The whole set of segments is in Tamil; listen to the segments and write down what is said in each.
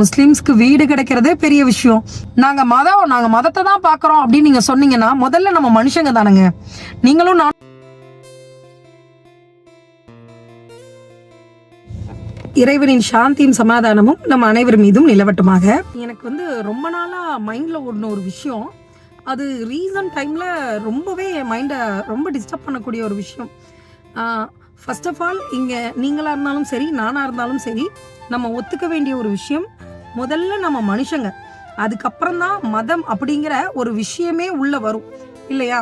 முஸ்லிம்ஸ்க்கு வீடு கிடைக்கிறதே பெரிய விஷயம். நாங்க மதத்தை தான் பாக்குறோம் அப்படின்னு நீங்க சொன்னீங்கன்னா முதல்ல நம்ம மனுஷங்க தானுங்க. நீங்களும் நான் இறைவனின் சாந்தியும் சமாதானமும் நம்ம அனைவர் மீதும் நிலவட்டுமாக. எனக்கு வந்து ரொம்ப நாளா மைண்ட்ல ஓடின ஒரு விஷயம், அது ரீசன்ட் டைம்ல ரொம்பவே என் மைண்டை ரொம்ப டிஸ்டர்ப் பண்ணக்கூடிய ஒரு விஷயம். ஃபர்ஸ்ட் ஆஃப் ஆல் இங்கே நீங்களாக இருந்தாலும் சரி, நானாக இருந்தாலும் சரி, நம்ம ஒத்துக்க வேண்டிய ஒரு விஷயம், முதல்ல நம்ம மனுஷங்க, அதுக்கப்புறம் தான் மதம் அப்படிங்கிற ஒரு விஷயமே உள்ள வரும் இல்லையா?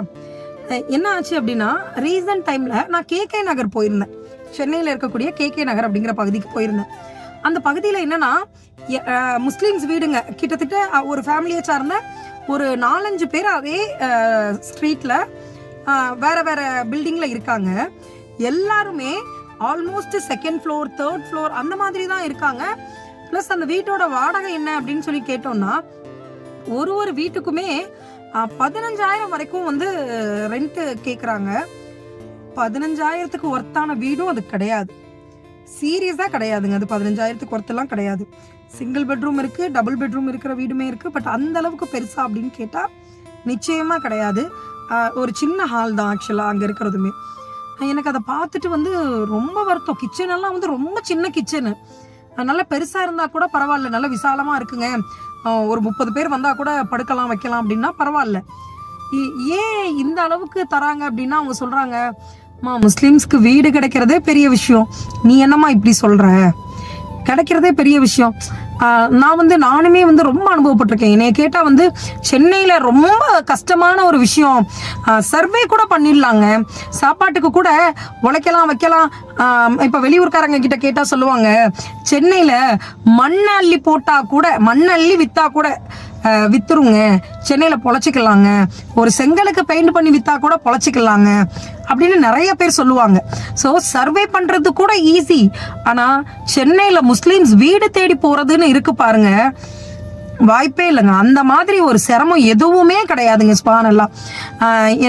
என்ன ஆச்சு அப்படின்னா, ரீசன்ட் டைம்ல நான் கேகே நகர் போயிருந்தேன். சென்னையில் இருக்கக்கூடிய கேகே நகர் அப்படிங்கிற பகுதிக்கு போயிருந்தேன். அந்த பகுதியில் என்னன்னா முஸ்லீம்ஸ் வீடுங்க, கிட்டத்தட்ட ஒரு ஃபேமிலியை சார்ந்த ஒரு 4-5 பேர் அதே ஸ்ட்ரீட்ல வேற வேற பில்டிங்ல இருக்காங்க. எல்லாருமே almost 2nd floor 3rd floor அந்த மாதிரி தான் இருக்காங்க. ப்ளஸ் அந்த வீட்டோட வாடகை என்ன அப்படின்னு சொல்லி கேட்டோம்னா, ஒரு வீட்டுக்குமே 15,000 வரைக்கும் வந்து ரெண்ட் கேட்குறாங்க. 15,000க்கு ஒர்த்தான வீடும் அது கிடையாது. சீரியஸாக கிடையாதுங்க. அது 15,000க்கு ஒர்த்தெல்லாம் கிடையாது. சிங்கிள் பெட்ரூம் இருக்கு, டபுள் பெட்ரூம் இருக்கிற வீடுமே இருக்கு. பட் அந்த அளவுக்கு பெருசா அப்படின்னு கேட்டா நிச்சயமா கிடையாது. ஒரு சின்ன ஹால் தான் ஆக்சுவலா அங்க இருக்கிறதுமே. எனக்கு அதை பார்த்துட்டு வந்து ரொம்ப வருத்தம். கிச்சன் எல்லாம் வந்து ரொம்ப சின்ன கிச்சனு, நல்லா பெருசா இருந்தா கூட பரவாயில்ல, நல்லா விசாலமா இருக்குங்க, ஒரு 30 பேர் வந்தா கூட படுக்கலாம் வைக்கலாம் அப்படின்னா பரவாயில்ல. ஏன் இந்த அளவுக்கு தராங்க அப்படின்னா, அவங்க சொல்றாங்க, முஸ்லிம்ஸ்க்கு வீடு கிடைக்கிறதே பெரிய விஷயம், நீ என்னம்மா இப்படி சொல்ற, கிடைக்கிறதே பெரிய விஷயம். நானுமே வந்து ரொம்ப அனுபவப்பட்டிருக்கேன். என்னைய கேட்டா வந்து சென்னையில ரொம்ப கஷ்டமான ஒரு விஷயம், சர்வே கூட பண்ணிடலாங்க, சாப்பாட்டுக்கு கூட உழைக்கலாம் வைக்கலாம். இப்ப வெளியூர்காரங்க கிட்ட கேட்டா சொல்லுவாங்க, சென்னையில மண்ணள்ளி போட்டா கூட, மண்ணள்ளி வித்தா கூட வித்துருங்க, சென்னையில பொழைச்சிக்கலாங்க, ஒரு செங்கலுக்கு பெயிண்ட் பண்ணி வித்தா கூட பொழைச்சிக்கலாங்க அப்படின்னு நிறைய பேர் சொல்லுவாங்க. ஸோ சர்வே பண்றது கூட ஈஸி. ஆனா சென்னையில முஸ்லிம்ஸ் வீடு தேடி போறதுன்னு இருக்கு பாருங்க, வாய்ப்பே இல்லைங்க. அந்த மாதிரி ஒரு சிரமம் எதுவுமே கிடையாதுங்க. ஸ்பானெல்லாம்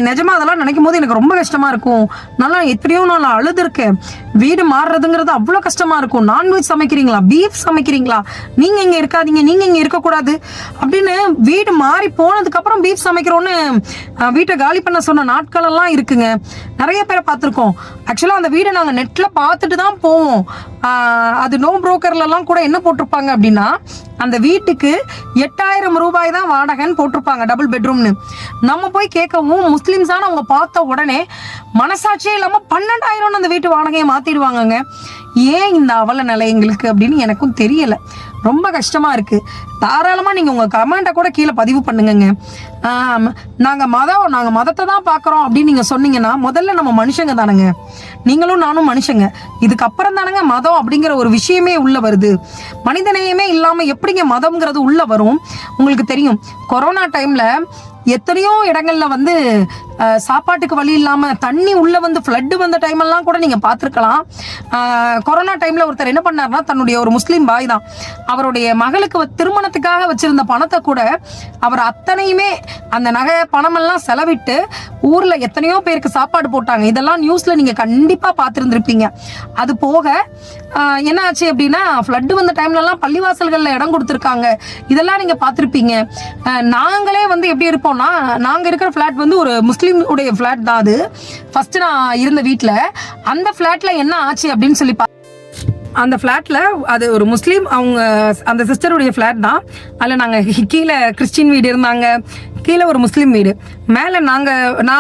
நிஜமா அதெல்லாம் நினைக்கும் போது எனக்கு ரொம்ப கஷ்டமா இருக்கும். நல்லா எத்தனையோ நாள் அழுதுருக்கேன். வீடு மாறுறதுங்கிறது அவ்வளோ கஷ்டமா இருக்கும். நான்வெஜ் சமைக்கிறீங்களா, பீஃப் சமைக்கிறீங்களா, நீங்க இங்க இருக்காதீங்க, நீங்க இங்க இருக்கக்கூடாது அப்படின்னு வீடு மாறி போனதுக்கு அப்புறம் பீஃப் சமைக்கிறோன்னு வீட்டை காலி பண்ண சொன்ன நாட்கள் எல்லாம் இருக்குங்க. நிறைய பேரை பார்த்துருக்கோம். ஆக்சுவலா அந்த வீடை நாங்கள் நெட்ல பார்த்துட்டு தான் போவோம். அது நோ புரோக்கர்ல எல்லாம் கூட என்ன போட்டிருப்பாங்க அப்படின்னா, அந்த வீட்டுக்கு 8,000 ரூபாய் தான் வாடகைன்னு போட்டிருப்பாங்க, டபுள் பெட்ரூம்னு. நம்ம போய் கேட்கவும் முஸ்லிம்ஸான அவங்க பார்த்த உடனே மனசாட்சியே இல்லாம 12,000 அந்த வீட்டு வாடகையை மாத்திடுவாங்கங்க. ஏன் இந்த அவல நிலை எங்களுக்கு அப்படின்னு எனக்கும் தெரியல. ரொம்ப கஷ்டமா இருக்கு. தாராளமா நீங்க உங்க கமெண்ட்டை கூட கீழே பதிவு பண்ணுங்க. நாங்க மதத்தை தான் பாக்குறோம் அப்படின்னு நீங்க சொன்னீங்கன்னா முதல்ல நம்ம மனுஷங்க தானுங்க. நீங்களும் நானும் மனுஷங்க. இதுக்கப்புறம் தானுங்க மதம் அப்படிங்கிற ஒரு விஷயமே உள்ள வருது. மனிதநேயமே இல்லாம எப்படிங்க மதம்ங்கிறது உள்ள வரும்? உங்களுக்கு தெரியும், கொரோனா டைம்ல எத்தனையோ இடங்கள்ல வந்து சாப்பாட்டுக்கு வழி இல்லாம தண்ணி உள்ள வந்து ஃப்ளட் வந்த டைம் எல்லாம் கூட நீங்க பார்த்துருக்கலாம். கொரோனா டைம்ல ஒருத்தர் என்ன பண்ணாருன்னா, தன்னுடைய ஒரு முஸ்லீம் பாய் தான், அவருடைய மகளுக்கு திருமணத்துக்காக வச்சிருந்த பணத்தை கூட அவர் அத்தனையுமே அந்த நகை பணம் எல்லாம் செலவிட்டு ஊர்ல எத்தனையோ பேருக்கு சாப்பாடு போட்டாங்க. இதெல்லாம் நியூஸ்ல நீங்க கண்டிப்பா பார்த்துருந்துருப்பீங்க. அது போக என்ன ஆச்சு அப்படின்னா, ஃப்ளட் வந்த டைம்ல எல்லாம் பள்ளிவாசல்கள்ல இடம் கொடுத்துருக்காங்க. இதெல்லாம் நீங்க பார்த்துருப்பீங்க. நாங்களே வந்து எப்படி இருப்போம்னா, நாங்க இருக்கிற ஃபிளாட் வந்து ஒரு முஸ்லீம் உடைய ஃபிளாட் தான். அது ஃபர்ஸ்ட் நான் இருந்த வீட்ல, அந்த ஃபிளாட்ல என்ன ஆச்சு அப்படின்னு சொல்லி அந்த ஃப்ளாட்ல அது ஒரு முஸ்லீம், அவங்க அந்த சிஸ்டருடைய ஃப்ளாட் தான். அதில் நாங்கள் கீழே கிறிஸ்டின் வீடு இருந்தாங்க, கீழே ஒரு முஸ்லீம் வீடு, மேலே நான்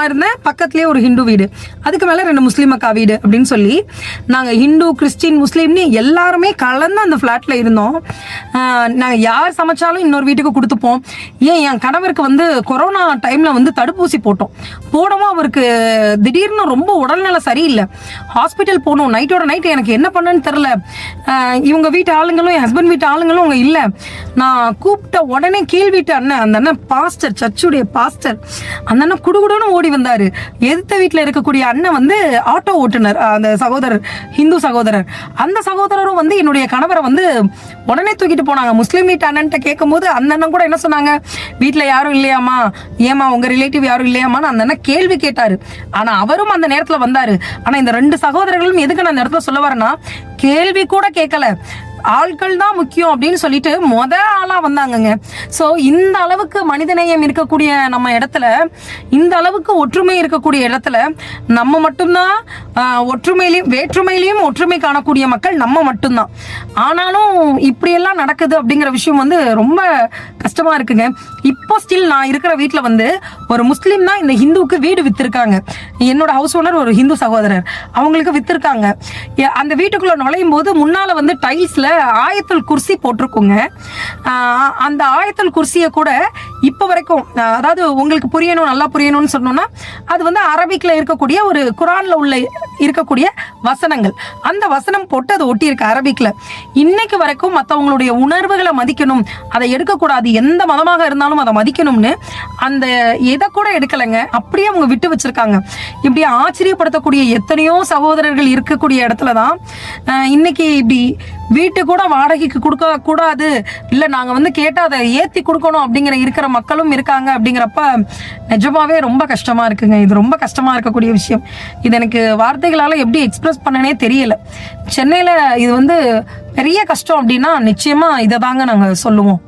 இருந்தேன், பக்கத்துலேயே ஒரு ஹிந்து வீடு, அதுக்கு மேலே 2 முஸ்லீம் அக்கா வீடு அப்படின்னு சொல்லி நாங்கள் ஹிந்து கிறிஸ்டின் முஸ்லீம்னு எல்லாருமே கலந்து அந்த ஃப்ளாட்டில் இருந்தோம். நாங்கள் யார் சமைச்சாலும் இன்னொரு வீட்டுக்கு கொடுத்துப்போம். என் கணவருக்கு வந்து கொரோனா டைமில் வந்து தடுப்பூசி போடவும் அவருக்கு திடீர்னு ரொம்ப உடல்நிலை சரியில்லை, ஹாஸ்பிட்டல் போகணும். நைட்டோட நைட் எனக்கு என்ன பண்ணன்னு தெரில. இவங்க வீட்டு ஆளுங்களும் என் ஹஸ்பண்ட் வீட்டு ஆளுங்களும் அவங்க இல்லை. நான் கூப்பிட்ட உடனே கீழ் வீட்டு அண்ணன், அந்த அண்ணன் பாஸ்டர், சர்ச்சுடைய பாஸ்டர், அந்த அண்ணன் குடுகுடுன்னு ஓடி வந்தாரு. எதிர்த்த வீட்டில் இருக்கக்கூடிய அண்ணன் வந்து ஆட்டோ ஓட்டுனர், அந்த சகோதரர், ஹிந்து சகோதரர். அந்த சகோதரரும் வந்து என்னுடைய கணவரை வந்து உடனே தூக்கிட்டு போனாங்க. முஸ்லீம் வீட்டு அண்ணன்ட்ட கேட்கும் போது அந்த அண்ணன் கூட என்ன சொன்னாங்க, வீட்டில் யாரும் இல்லையாமா, ஏமா உங்க ரிலேட்டிவ் யாரும் இல்லையாமான்னு அந்த அண்ணன் கேள்வி கேட்டாரு. ஆனா அவரும் அந்த நேரத்தில் வந்தாரு. ஆனா இந்த 2 சகோதரர்களும் எதுக்கு நான் இந்த இடத்துல சொல்ல வரேன்னா, கேள்வி கூட கேட்கல, ஆட்கள் தான் முக்கியம் அப்படின்னு சொல்லிட்டு ஆளா வந்தாங்கங்க. ஸோ இந்த அளவுக்கு மனிதநேயம் இருக்கக்கூடிய நம்ம இடத்துல, இந்த அளவுக்கு ஒற்றுமை இருக்கக்கூடிய இடத்துல நம்ம மட்டும்தான் ஒற்றுமையிலையும் வேற்றுமையிலையும் ஒற்றுமை காணக்கூடிய மக்கள் நம்ம மட்டும்தான். ஆனாலும் இப்படியெல்லாம் நடக்குது அப்படிங்கிற விஷயம் வந்து ரொம்ப கஷ்டமா இருக்குங்க. இப்போ ஸ்டில் நான் இருக்கிற வீட்டில் வந்து ஒரு முஸ்லீம் தான் இந்த ஹிந்துவுக்கு வீடு வித்திருக்காங்க. என்னோட ஹவுஸ் ஓனர் ஒரு ஹிந்து சகோதரர், அவங்களுக்கு வித்திருக்காங்க. அந்த வீட்டுக்குள்ள நுழையும் போது முன்னால வந்து டைல்ஸ்ல ஆயத்துல் குர்சி போட்டிருக்குங்க. அந்த ஆயத்துல் குர்சியை கூட இப்போ வரைக்கும், அதாவது உங்களுக்கு புரியணும், நல்லா புரியணும்னு சொன்னோம்னா, அது வந்து அரபிக்ல இருக்கக்கூடிய ஒரு குரான்ல உள்ள இருக்கக்கூடிய வசனங்கள். அந்த வசனம் போட்டு அதை ஒட்டி இருக்கு அரபிக்ல. இன்னைக்கு வரைக்கும் மற்றவங்களுடைய உணர்வுகளை மதிக்கணும், அதை எடுக்கக்கூடாது, எந்த மதமாக இருந்தாலும் அதை மதிக்கணும்னு அந்த எதை கூட எடுக்கலைங்க, அப்படியே அவங்க விட்டு வச்சிருக்காங்க. இப்படி ஆச்சரியப்படுத்தக்கூடிய எத்தனையோ சகோதரர்கள் இருக்கக்கூடிய இடத்துல தான் இன்னைக்கு இப்படி வீட்டு கூட வாடகைக்கு கொடுக்க கூடாது, இல்லை நாங்கள் வந்து கேட்டால் அதை ஏற்றி கொடுக்கணும் அப்படிங்கிற இருக்கிற மக்களும் இருக்காங்க. அப்படிங்கிறப்ப நிஜமாவே ரொம்ப கஷ்டமா இருக்குங்க. இது ரொம்ப கஷ்டமா இருக்கக்கூடிய விஷயம். இது எனக்கு வார்த்தைகளால் எப்படி எக்ஸ்பிரஸ் பண்ணனே தெரியல. சென்னையில் இது வந்து பெரிய கஷ்டம் அப்படின்னா நிச்சயமா இதை தாங்க நாங்கள் சொல்லுவோம்.